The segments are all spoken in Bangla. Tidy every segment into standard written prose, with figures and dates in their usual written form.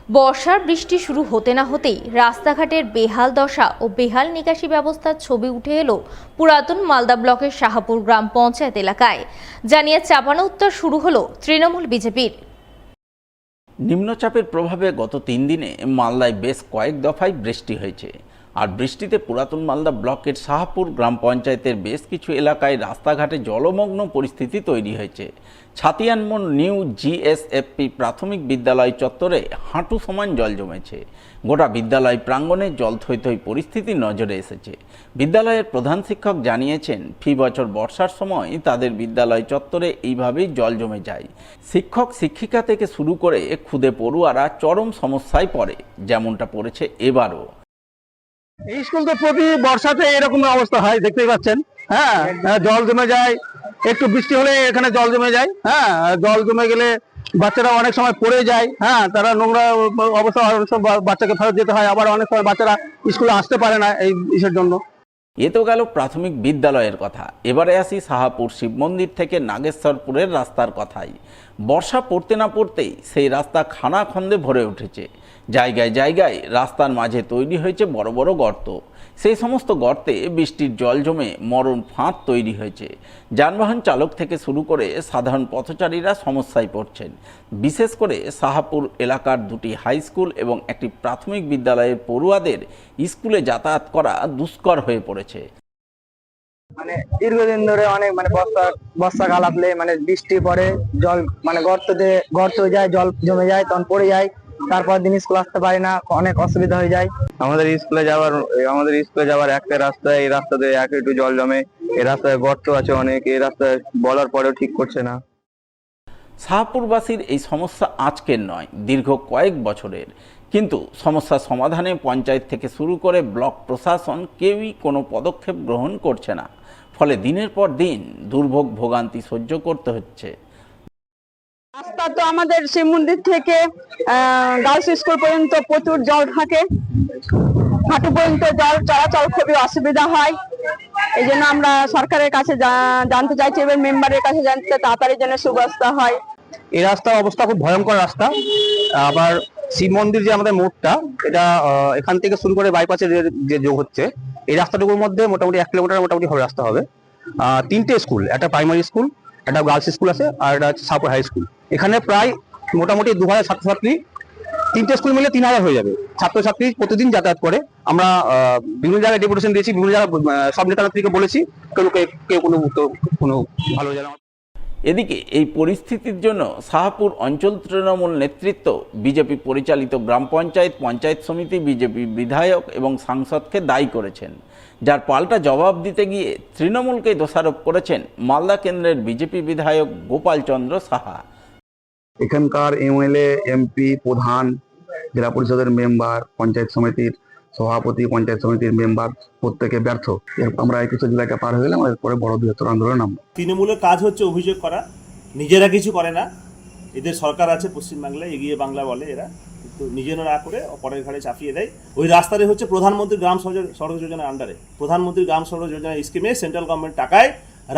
বর্ষার বৃষ্টি শুরু হতে না হতেই রাস্তাঘাটের বেহাল দশা ও বেহাল নিকাশি ব্যবস্থার ছবি উঠে এলো পুরাতন মালদা ব্লকের শাহপুর গ্রাম পঞ্চায়েত এলাকায়। জানিয়ে চাপানো উত্তর শুরু হলো তৃণমূল বিজেপির। নিম্নচাপের প্রভাবে গত 3 দিনে মালদায় বেশ কয়েক দফায় বৃষ্টি হয়েছে। আর বৃষ্টিতে পুরাতন মালদা ব্লকের শাহপুর গ্রাম পঞ্চায়েতের বেশ কিছু এলাকায় রাস্তাঘাটে জলমগ্ন পরিস্থিতি তৈরি হয়েছে। ছাতিয়ানমোড় নিউ জিএসএফপি প্রাথমিক বিদ্যালয় চত্বরে হাঁটু সমান জল জমেছে। গোটা বিদ্যালয় প্রাঙ্গণে জল থই থই পরিস্থিতি নজরে এসেছে। বিদ্যালয়ের প্রধান শিক্ষক জানিয়েছেন, ফি বছর বর্ষার সময় তাদের বিদ্যালয় চত্বরে এইভাবেই জল জমে যায়। শিক্ষক শিক্ষিকা থেকে শুরু করে খুদে পড়ুয়ারা চরম সমস্যায় পড়ে, যেমনটা পড়েছে এবারও। এই স্কুল তো প্রতি বর্ষাতে এরকম অবস্থা হয়, দেখতেই পাচ্ছেন। হ্যাঁ, জল জমে যায়, একটু বৃষ্টি হলে এখানে জল জমে যায়। হ্যাঁ, জল জমে গেলে বাচ্চারা অনেক সময় পড়ে যায়। হ্যাঁ, তারা নোংরা অবস্থা, অনেক সময় বাচ্চাকে ফেরত যেতে হয়, আবার অনেক সময় বাচ্চারা স্কুলে আসতে পারে না এই ইসের জন্য। এ তো গেল প্রাথমিক বিদ্যালয়ের কথা। এবারে আসি শাহপুর শিব মন্দির থেকে নাগেশ্বরপুরের রাস্তার কথাই। বর্ষা পড়তে না পড়তেই সেই রাস্তা খানাখন্দে ভরে উঠেছে। জায়গায় জায়গায় রাস্তার মাঝে তৈরি হয়েছে বড় বড় গর্ত। সেই সমস্ত গর্তে বৃষ্টির জল জমে মরণ ফাঁদ তৈরি হয়েছে। যানবাহন চালক থেকে শুরু করে সাধারণ পথচারীরা সমস্যায় পড়ছেন। বিশেষ করে শাহপুর এলাকার দুটি হাই স্কুল এবং একটি প্রাথমিক বিদ্যালয়ের পড়ুয়াদের স্কুলে যাতায়াত করা দুষ্কর হয়ে পড়েছে। মানে দীর্ঘদিন ধরে অনেক বর্ষাকাল আসলে বৃষ্টি পড়ে, জল গর্ত হয়ে যায়, জল জমে যায়, তখন পড়ে যায়, তারপর দিন স্কুল আসতে পারি না, অনেক অসুবিধা হয়ে যায়। আমাদের স্কুলে যাওয়ার একটা রাস্তা, এই রাস্তাতে একটু জল জমে, এই রাস্তায় গর্ত আছে অনেক, এই রাস্তায় বলার পরেও ঠিক করছে না। শাহপুরবাসীর এই সমস্যা আজকের নয়, দীর্ঘ কয়েক বছরের। কিন্তু সমস্যা সমাধানে পঞ্চায়েত থেকে শুরু করে ব্লক প্রশাসন কেউই কোনো পদক্ষেপ গ্রহণ করছে না। ফলে দিনের পর দিন দুর্ভোগ ভোগান্তি সহ্য করতে হচ্ছে। রাস্তা তো আমাদের শিব মন্দির থেকে গার্লস স্কুল পর্যন্ত প্রচুর জল থাকে, হাঁটু পর্যন্ত জল, চলাচল খুবই অসুবিধা হয়। এই জন্য আমরা সরকারের কাছে জানতে চাইছি, এবার মেম্বারের কাছে জানতে তাড়াতাড়ি যেন সুব্যবস্থা হয়। এই রাস্তার অবস্থা খুব ভয়ঙ্কর রাস্তা। আবার শিব মন্দির যে আমাদের মোড়টা, এটা এখান থেকে শুরু করে বাইপাসে যে যোগ হচ্ছে, এই রাস্তাটুকুর মধ্যে মোটামুটি 1 কিলোমিটার মোটামুটি হবে রাস্তা হবে। 3টে স্কুল, একটা প্রাইমারি স্কুল, একটা গার্লস স্কুল আছে, আর একটা হচ্ছে শাহপুর হাই স্কুল। এখানে প্রায় মোটামুটি 2000 ছাত্রছাত্রী, 3টে স্কুল মিলে 3000 হয়ে যাবে ছাত্রছাত্রী প্রতিদিন যাতায়াত করে। আমরা বিভিন্ন জায়গায় ডেপুটেশন দিয়েছি, বিভিন্ন জায়গায় সব নেতানেত্রীকে বলেছি, কেউ কোনো ভালো জায়গা। এদিকে এই পরিস্থিতির জন্য শাহপুর অঞ্চল তৃণমূল নেতৃত্ব বিজেপি পরিচালিত গ্রাম পঞ্চায়েত, পঞ্চায়েত সমিতি, বিজেপি বিধায়ক এবং সাংসদকে দায়ী করেছেন। যার পাল্টা জবাব দিতে গিয়ে তৃণমূলকে দোষারোপ করেছেন মালদা কেন্দ্রের বিজেপি বিধায়ক গোপাল চন্দ্র সাহা। এখানকার এমএলএ, এমপি, প্রধান, জেলা পরিষদের মেম্বার, পঞ্চায়েত সমিতির সভাপতি, পঞ্চায়েত সমিতির মেম্বার প্রত্যেকে ব্যর্থ। আমরা 21 জুলাইটা পার হয়ে গেলাম, এরপরে বড় বৃহত্তর আন্দোলন নামবো। তৃণমূলের কাজ হচ্ছে অভিযোগ করা, নিজেরা কিছু করে না। এদের সরকার আছে পশ্চিমবাংলায়, এগিয়ে বাংলা বলে এরা, কিন্তু নিজেরা না করে অপরের ঘাড়ে চাপিয়ে দেয়। ওই রাস্তাটা হচ্ছে প্রধানমন্ত্রী গ্রাম সড়ক যোজনার আন্ডারে, প্রধানমন্ত্রী গ্রাম সড়ক যোজনা স্কিমে সেন্ট্রাল গভর্নমেন্ট টাকায়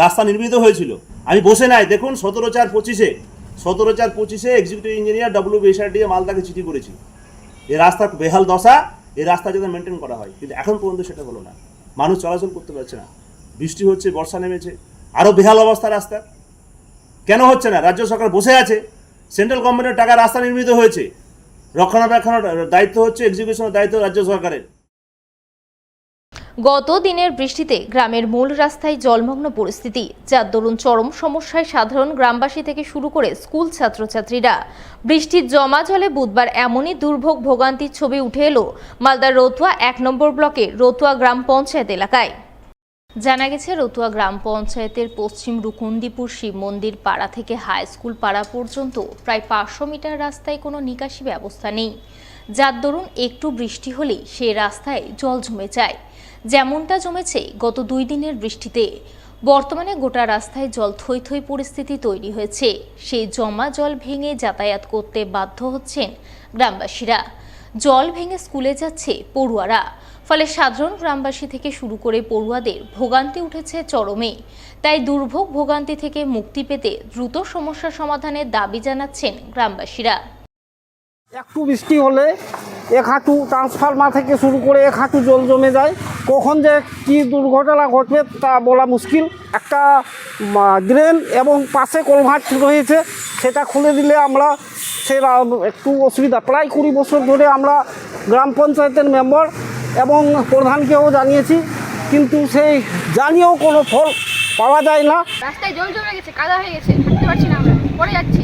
রাস্তা নির্মিত হয়েছিল। আমি বসে নাই, দেখুন 17/4/25 এক্সিকিউটিভ ইঞ্জিনিয়ার WBSRDA মালদাকে চিঠি করেছি, এই রাস্তার বেহাল দশা, এই রাস্তা যাতে মেনটেন করা হয়, কিন্তু এখন পর্যন্ত সেটা হলো না। মানুষ চলাচল করতে পারছে না, বৃষ্টি হচ্ছে, বর্ষা নেমেছে, আরও বেহাল অবস্থা রাস্তা। কেন হচ্ছে না? রাজ্য সরকার বসে আছে, সেন্ট্রাল গভর্নমেন্টের টাকা রাস্তা নির্মিত হয়েছে, রক্ষণাবেক্ষণের দায়িত্ব হচ্ছে, এক্সিকিউশনের দায়িত্ব রাজ্য সরকারের। গত দিনের বৃষ্টিতে গ্রামের মূল রাস্তায় জলমগ্ন পরিস্থিতি, যার দরুন চরম সমস্যায় সাধারণ গ্রামবাসী থেকে শুরু করে স্কুল ছাত্রছাত্রীরা। বৃষ্টির জমা জলে বুধবার এমনই দুর্ভোগ ভোগান্তির ছবি উঠে এলো মালদার রতুয়া 1 নম্বর ব্লকের রতুয়া গ্রাম পঞ্চায়েত এলাকায়। জানা গেছে, রতুয়া গ্রাম পঞ্চায়েতের পশ্চিম রুকুন্দিপুর শিব মন্দির পাড়া থেকে হাই স্কুল পাড়া পর্যন্ত প্রায় 500 মিটার রাস্তায় কোনো নিকাশি ব্যবস্থা নেই, যার দরুন একটু বৃষ্টি হলেই সেই রাস্তায় জল জমে যায়। যেমনটা জমেছে গত 2 দিনের বৃষ্টিতে। বর্তমানে গোটা রাস্তায় জল থই থই পরিস্থিতি তৈরি হয়েছে। সেই জমা জল ভেঙে যাতায়াত করতে বাধ্য হচ্ছেন গ্রামবাসীরা। জল ভেঙে স্কুলে যাচ্ছে পড়ুয়ারা, ফলে সাধারণ গ্রামবাসী থেকে শুরু করে পড়ুয়াদের ভোগান্তি উঠেছে চরমে। তাই দুর্ভোগ ভোগান্তি থেকে মুক্তি পেতে দ্রুত সমস্যা সমাধানের দাবি জানাচ্ছেন গ্রামবাসীরা। একটু বৃষ্টি হলে এক হাঁটু ট্রান্সফরমার থেকে শুরু করে এক হাঁটু জল জমে যায়। কখন যে কী দুর্ঘটনা ঘটবে তা বলা মুশকিল। একটা ড্রেন এবং পাশে কলভার্ট রয়েছে, সেটা খুলে দিলে আমরা সেটা একটু অসুবিধা। প্রায় 20 বছর ধরে আমরা গ্রাম পঞ্চায়েতের মেম্বার এবং প্রধানকেও জানিয়েছি, কিন্তু সেই জানিয়েও কোনো ফল পাওয়া যায় না। রাস্তায় জল জমে গেছে, কাদা হয়ে গেছে, হাঁটতে পারছি না, আমরা পড়ে যাচ্ছি,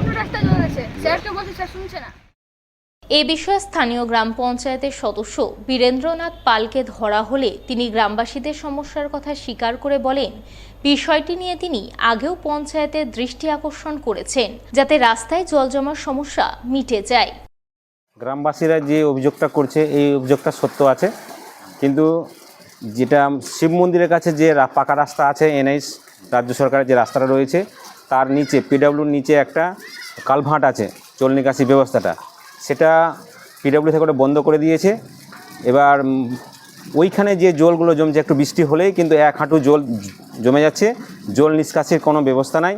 পুরো রাস্তায় জল গেছে। স্যারকে বলছি, স্যার শুনছে না। এ বিষয়ে স্থানীয় গ্রাম পঞ্চায়েতের সদস্য বীরেন্দ্রনাথ পালকে ধরা হলে তিনি গ্রামবাসীদের সমস্যার কথা স্বীকার করে বলেন, বিষয়টি নিয়ে তিনি আগেও পঞ্চায়েতের দৃষ্টি আকর্ষণ করেছেন যাতে রাস্তায় জল জমার সমস্যা মিটে যায়। গ্রামবাসীরা যে অভিযোগটা করছে এই অভিযোগটা সত্য আছে, কিন্তু যেটা শিব মন্দিরের কাছে যে পাকা রাস্তা আছে, এনএইচ রাজ্য সরকারের যে রাস্তাটা রয়েছে তার নিচে পিডব্লিউর নিচে একটা কালভার্ট আছে, জল নিকাশি ব্যবস্থাটা, সেটা পিডব্লিউ থেকে ওটা বন্ধ করে দিয়েছে। এবার ওইখানে যে জলগুলো জমছে, একটু বৃষ্টি হলেই কিন্তু এক হাঁটু জল জমে যাচ্ছে, জল নিষ্কাশির কোনো ব্যবস্থা নাই।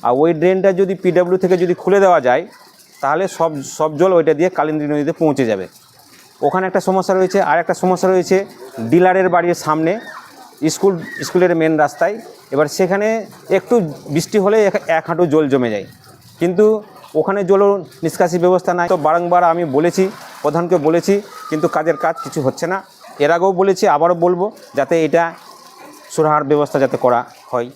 আর ওই ড্রেনটা যদি পিডব্লিউ থেকে যদি খুলে দেওয়া যায় তাহলে সব জল ওইটা দিয়ে কালিন্দী নদীতে পৌঁছে যাবে। ওখানে একটা সমস্যা রয়েছে। আর একটা সমস্যা রয়েছে ডিলারের বাড়ির সামনে স্কুলের মেন রাস্তায়। এবার সেখানে একটু বৃষ্টি হলে এক হাঁটু জল জমে যায়, কিন্তু ওখানে জল নিষ্কাশি ব্যবস্থা নাই। তো বারংবার আমি বলেছি, প্রধানকে বলেছি, কিন্তু কাজের কাজ কিছু হচ্ছে না। এর আগেও বলেছি, আবারও বলবো, যাতে এটা সুরাহার ব্যবস্থা যাতে করা হয়।